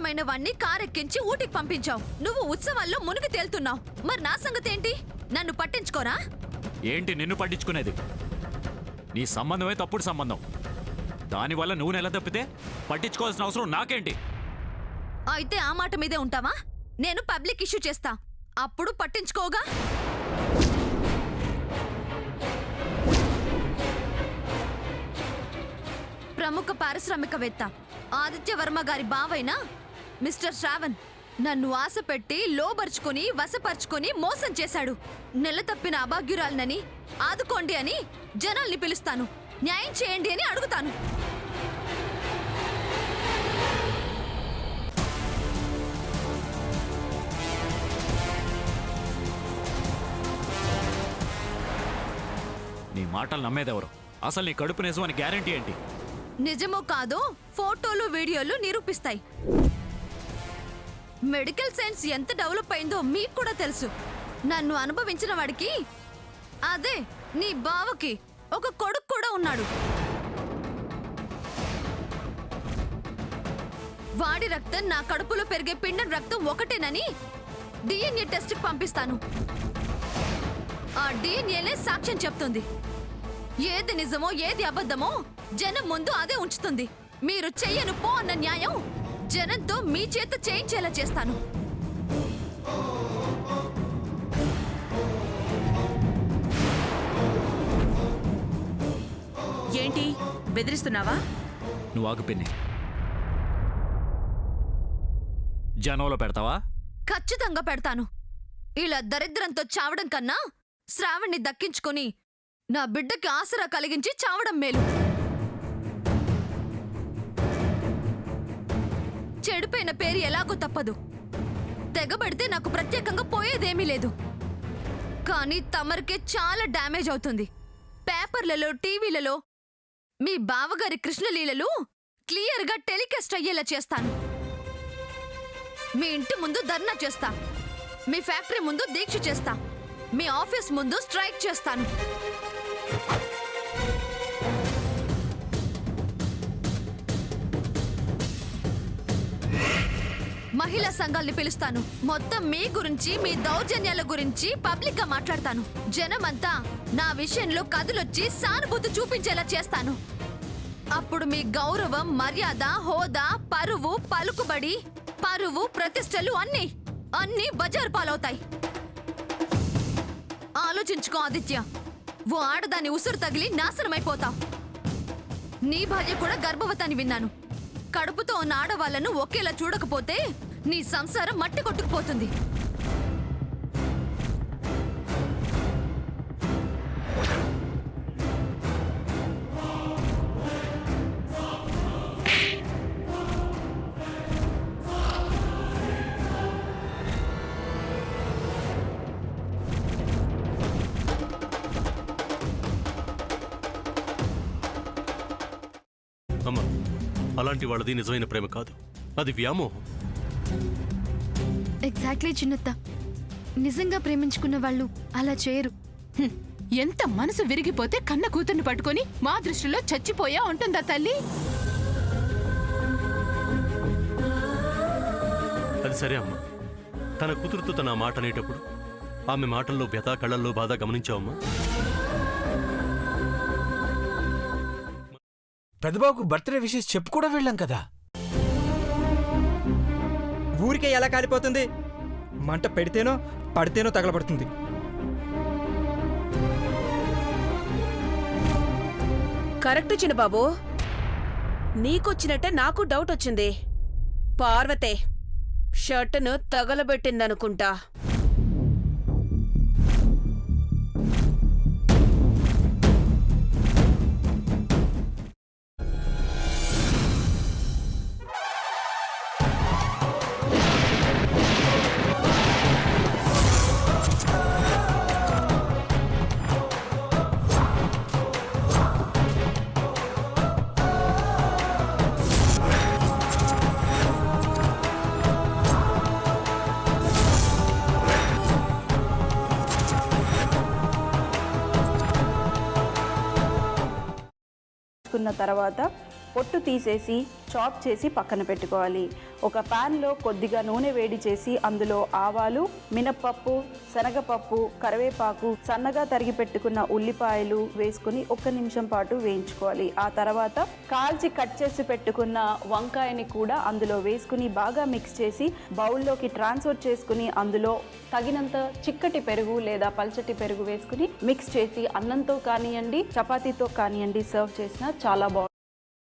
అవసరమైన వాణ్ణి కారెక్కించి ఊటికి పంపించావు. నువ్వు ఉత్సవాల్లో మునిగి తేలుతున్నావు. మరి నా సంగతేంటి? నన్ను పట్టించుకోరా? ఏంటి నిన్ను పట్టించుకునేది? నీ సంబంధమే తప్పుడు సంబంధం. దానివల్ల నువ్వు నెల తప్పితే పట్టించుకోవాల్సిన అవసరం నాకేంటి? అయితే ఆ మాట మీదే ఉంటావా? నేను పబ్లిక్ ఇష్యూ చేస్తా, అప్పుడు పట్టించుకోగా. ప్రముఖ పారిశ్రామికవేత్త ఆదిత్యవర్మ గారి బావైన మిస్టర్ శ్రావణ్ నన్ను ఆశ పెట్టి లోబర్చుకుని వశపరుచుకుని మోసం చేశాడు. నెల తప్పిన అభాగ్యురాలనని ఆదుకోండి అని జనాల్ని పిలుస్తాను, న్యాయం చేయండి అని అడుగుతాను. నీ మాటలు నమ్మేదెవరు? అసలు నీ కడుపు నిజం అని గ్యారంటీ ఏంటి? నిజమో కాదో ఫోటోలు వీడియోలు నిరూపిస్తాయి. మెడికల్ సైన్స్ ఎంత డెవలప్ అయిందో మీకు కూడా తెలుసు. నన్ను అనుభవించిన వాడికి, అదే నీ బావకి ఒక కొడుకు కూడా ఉన్నాడు. వాడి రక్తం నా కడుపులో పెరిగే పిండం రక్తం ఒకటేనని డిఎన్ఏ టెస్ట్కి పంపిస్తాను. ఆ డిఎన్ఏనే సాక్ష్యం చెప్తుంది. ఏది నిజమో ఏది అబద్ధమో జనం ముందు అదే ఉంచుతుంది. మీరు చెయ్యను పో అన్న న్యాయం జనంతో మీ చేత చేయించేలా చేస్తాను. ఏంటి బెదిరిస్తున్నావా? నువ్వు ఆగు పిన్ని. జనంలో పెడతావా? ఖచ్చితంగా పెడతాను. ఇలా దరిద్రంతో చావడం కన్నా శ్రావణ్ణి దక్కించుకొని నా బిడ్డకి ఆసరా కలిగించి చావడం మేలు. చెడిపోయిన పేరు ఎలాగో తప్పదు. తెగబడితే నాకు ప్రత్యేకంగా పోయేదేమీ లేదు. కానీ తమరికే చాలా డ్యామేజ్ అవుతుంది. పేపర్లలో టీవీలలో మీ బావగారి కృష్ణలీలలు క్లియర్గా టెలికాస్ట్ అయ్యేలా చేస్తాను. మీ ఇంటి ముందు ధర్నా చేస్తా, మీ ఫ్యాక్టరీ ముందు దీక్ష చేస్తా, మీ ఆఫీస్ ముందు స్ట్రైక్ చేస్తాను. మహిళా సంఘాల్ని పిలుస్తాను. మొత్తం మీ గురించి, మీ దౌర్జన్యాల గురించి పబ్లిక్ గా మాట్లాడతాను. జనమంతా నా విషయంలో కదులొచ్చి సానుభూతి చూపించేలా చేస్తాను. అప్పుడు మీ గౌరవం, మర్యాద, హోదా, పరువు, పలుకుబడి, పరువు, ప్రతిష్టలు అన్నీ బజారు పాలవుతాయి. ఆలోచించుకో ఆదిత్య, ఓ ఆడదాని ఉసురు తగిలి నాశనమైపోతావు. నీ భార్య కూడా గర్భవతాన్ని విన్నాను. కడుపుతో ఉన్న ఆడవాళ్లను ఒకేలా చూడకపోతే నీ సంసారం మట్టి కొట్టుకుపోతుంది. అమ్మా, అలాంటి వాళ్ళది నిజమైన ప్రేమ కాదు, అది వ్యామోహం. ఎగ్జాక్ట్లీ చిన్నత్త. నిజంగా ప్రేమించుకున్న వాళ్ళు అలా చేయరు. ఎంత మనసు విరిగిపోతే కన్న కూతుర్ని పట్టుకొని మా దృష్టిలో చచ్చిపోయా ఉంటుందా తల్లి? అది సరే అమ్మా, తన కూతురుతో తన మాట అనేటప్పుడు ఆమె మాటల్లో వ్యథ, కళ్ళల్లో బాధ గమనించావమ్మా? పెద్దబాబుకు బర్త్డే విషెస్ చెప్పు కూడా వెళ్ళాం కదా. ఊరికే ఎలా కాలిపోతుంది? మంట పెడితేనో పడితేనో తగలబడుతుంది. కరెక్ట్ చిన్నబాబు, నీకొచ్చినట్టే నాకు డౌట్ వచ్చింది. పార్వతే షర్టును తగలబెట్టిందనుకుంటా. తర్వాత పొట్టు తీసేసి చాప్ చేసి పక్కన పెట్టుకోవాలి. ఒక ప్యాన్లో కొద్దిగా నూనె వేడి చేసి అందులో ఆవాలు, మినప్పప్పు, శనగపప్పు, కరివేపాకు, సన్నగా తరిగి పెట్టుకున్న ఉల్లిపాయలు వేసుకుని 1 నిమిషం పాటు వేయించుకోవాలి. ఆ తర్వాత కాల్చి కట్ చేసి పెట్టుకున్న వంకాయని కూడా అందులో వేసుకుని బాగా మిక్స్ చేసి బౌల్లోకి ట్రాన్స్ఫర్ చేసుకుని అందులో తగినంత చిక్కటి పెరుగు లేదా పల్చటి పెరుగు వేసుకుని మిక్స్ చేసి అన్నంతో కానివ్వండి, చపాతీతో కానివ్వండి సర్వ్ చేసినా చాలా బాగుంటుంది.